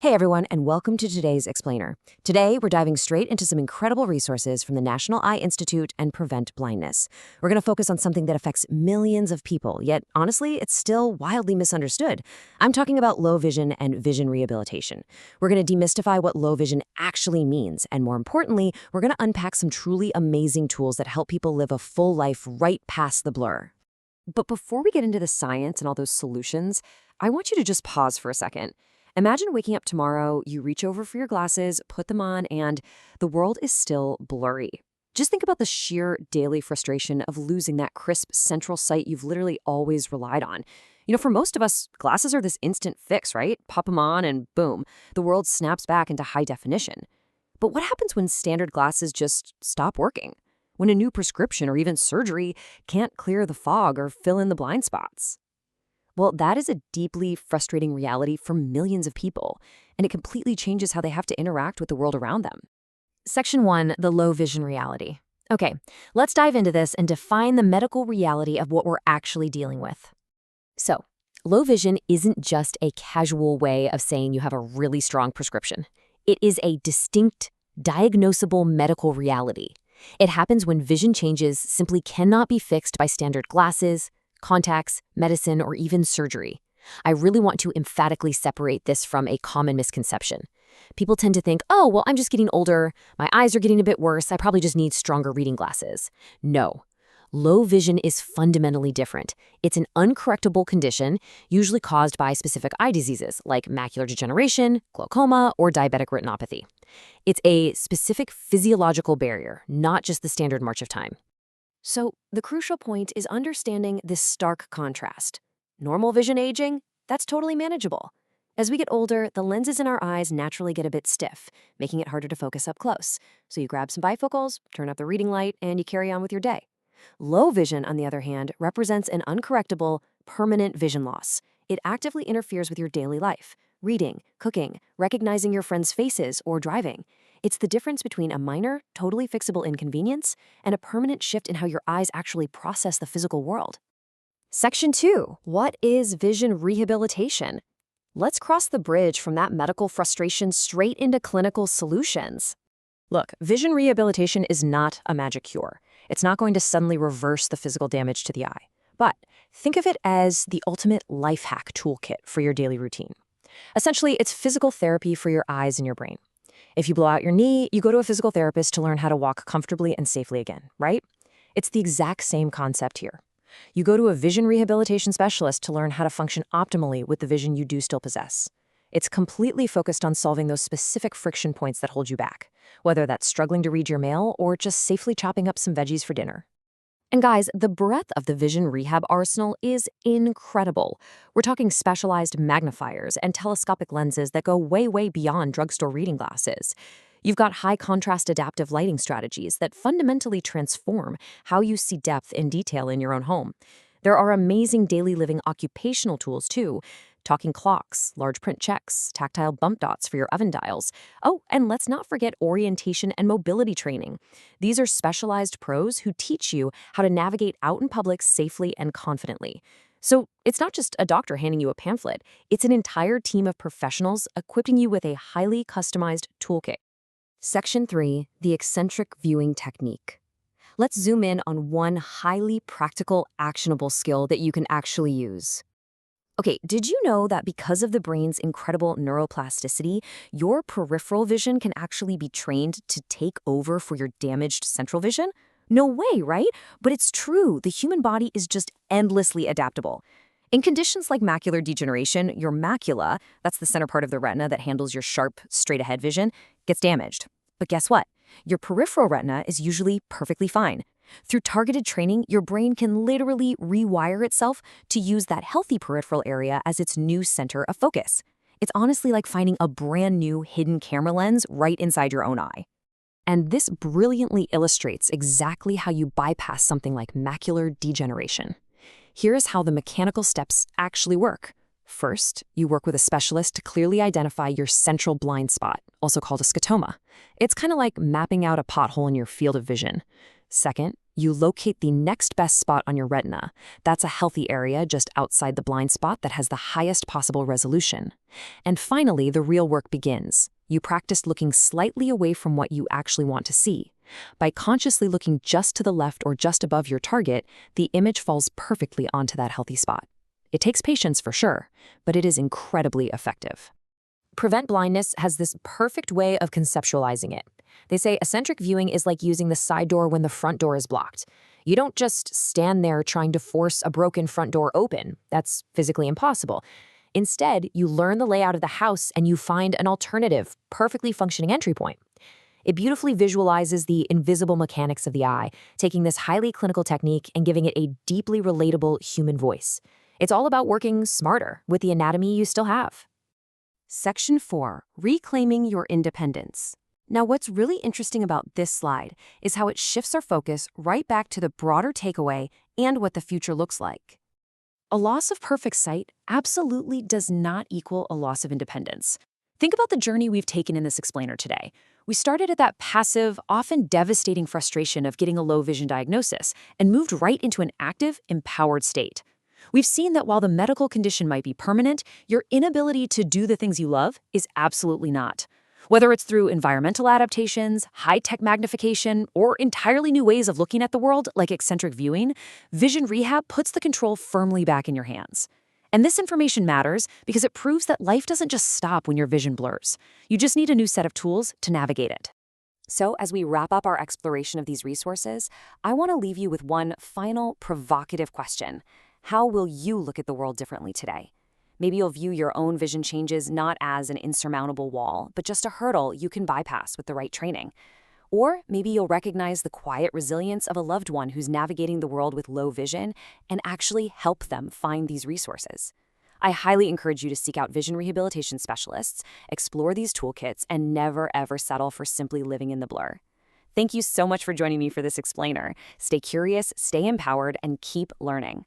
Hey everyone, and welcome to today's Explainer. Today, we're diving straight into some incredible resources from the National Eye Institute and Prevent Blindness. We're going to focus on something that affects millions of people, yet honestly, it's still wildly misunderstood. I'm talking about low vision and vision rehabilitation. We're going to demystify what low vision actually means, and more importantly, we're going to unpack some truly amazing tools that help people live a full life right past the blur. But before we get into the science and all those solutions, I want you to just pause for a second. Imagine waking up tomorrow, you reach over for your glasses, put them on, and the world is still blurry. Just think about the sheer daily frustration of losing that crisp central sight you've literally always relied on. For most of us, glasses are this instant fix, right? Pop them on and boom, the world snaps back into high definition. But what happens when standard glasses just stop working? When a new prescription or even surgery can't clear the fog or fill in the blind spots? Well, that is a deeply frustrating reality for millions of people, and it completely changes how they have to interact with the world around them. Section 1, the low vision reality. Okay, let's dive into this and define the medical reality of what we're actually dealing with. So, low vision isn't just a casual way of saying you have a really strong prescription. It is a distinct, diagnosable medical reality. It happens when vision changes simply cannot be fixed by standard glasses, contacts, medicine, or even surgery. I really want to emphatically separate this from a common misconception. People tend to think, oh, well, I'm just getting older, my eyes are getting a bit worse, I probably just need stronger reading glasses. No. Low vision is fundamentally different. It's an uncorrectable condition, usually caused by specific eye diseases like macular degeneration, glaucoma, or diabetic retinopathy. It's a specific physiological barrier, not just the standard march of time. So, the crucial point is understanding this stark contrast. Normal vision aging? That's totally manageable. As we get older, the lenses in our eyes naturally get a bit stiff, making it harder to focus up close. So you grab some bifocals, turn up the reading light, and you carry on with your day. Low vision, on the other hand, represents an uncorrectable, permanent vision loss. It actively interferes with your daily life, reading, cooking, recognizing your friends' faces, or driving. It's the difference between a minor, totally fixable inconvenience and a permanent shift in how your eyes actually process the physical world. Section 2. What is vision rehabilitation? Let's cross the bridge from that medical frustration straight into clinical solutions. Look, vision rehabilitation is not a magic cure. It's not going to suddenly reverse the physical damage to the eye. But think of it as the ultimate life hack toolkit for your daily routine. Essentially, it's physical therapy for your eyes and your brain. If you blow out your knee, you go to a physical therapist to learn how to walk comfortably and safely again, right? It's the exact same concept here. You go to a vision rehabilitation specialist to learn how to function optimally with the vision you do still possess. It's completely focused on solving those specific friction points that hold you back, whether that's struggling to read your mail or just safely chopping up some veggies for dinner. And guys, the breadth of the vision rehab arsenal is incredible. We're talking specialized magnifiers and telescopic lenses that go way, way beyond drugstore reading glasses. You've got high-contrast adaptive lighting strategies that fundamentally transform how you see depth and detail in your own home. There are amazing daily living occupational tools, too. Talking clocks, large print checks, tactile bump dots for your oven dials. Oh, and let's not forget orientation and mobility training. These are specialized pros who teach you how to navigate out in public safely and confidently. So it's not just a doctor handing you a pamphlet. It's an entire team of professionals equipping you with a highly customized toolkit. Section 3, the eccentric viewing technique. Let's zoom in on one highly practical, actionable skill that you can actually use. Okay, did you know that because of the brain's incredible neuroplasticity, your peripheral vision can actually be trained to take over for your damaged central vision? No way, right? But it's true. The human body is just endlessly adaptable. In conditions like macular degeneration, your macula, that's the center part of the retina that handles your sharp, straight-ahead vision, gets damaged. But guess what? Your peripheral retina is usually perfectly fine. Through targeted training, your brain can literally rewire itself to use that healthy peripheral area as its new center of focus. It's honestly like finding a brand new hidden camera lens right inside your own eye. And this brilliantly illustrates exactly how you bypass something like macular degeneration. Here's how the mechanical steps actually work. First, you work with a specialist to clearly identify your central blind spot, also called a scotoma. It's kind of like mapping out a pothole in your field of vision. Second, you locate the next best spot on your retina. That's a healthy area just outside the blind spot that has the highest possible resolution. And finally, the real work begins. You practice looking slightly away from what you actually want to see. By consciously looking just to the left or just above your target, the image falls perfectly onto that healthy spot. It takes patience for sure, but it is incredibly effective. Prevent Blindness has this perfect way of conceptualizing it. They say eccentric viewing is like using the side door when the front door is blocked. You don't just stand there trying to force a broken front door open. That's physically impossible. Instead, you learn the layout of the house and you find an alternative, perfectly functioning entry point. It beautifully visualizes the invisible mechanics of the eye, taking this highly clinical technique and giving it a deeply relatable human voice. It's all about working smarter with the anatomy you still have. Section 4. Reclaiming your independence. Now, what's really interesting about this slide is how it shifts our focus right back to the broader takeaway and what the future looks like. A loss of perfect sight absolutely does not equal a loss of independence. Think about the journey we've taken in this explainer today. We started at that passive, often devastating frustration of getting a low vision diagnosis and moved right into an active, empowered state. We've seen that while the medical condition might be permanent, your inability to do the things you love is absolutely not. Whether it's through environmental adaptations, high-tech magnification, or entirely new ways of looking at the world like eccentric viewing, vision rehab puts the control firmly back in your hands. And this information matters because it proves that life doesn't just stop when your vision blurs. You just need a new set of tools to navigate it. So as we wrap up our exploration of these resources, I want to leave you with one final provocative question. How will you look at the world differently today? Maybe you'll view your own vision changes not as an insurmountable wall, but just a hurdle you can bypass with the right training. Or maybe you'll recognize the quiet resilience of a loved one who's navigating the world with low vision and actually help them find these resources. I highly encourage you to seek out vision rehabilitation specialists, explore these toolkits, and never ever settle for simply living in the blur. Thank you so much for joining me for this explainer. Stay curious, stay empowered, and keep learning.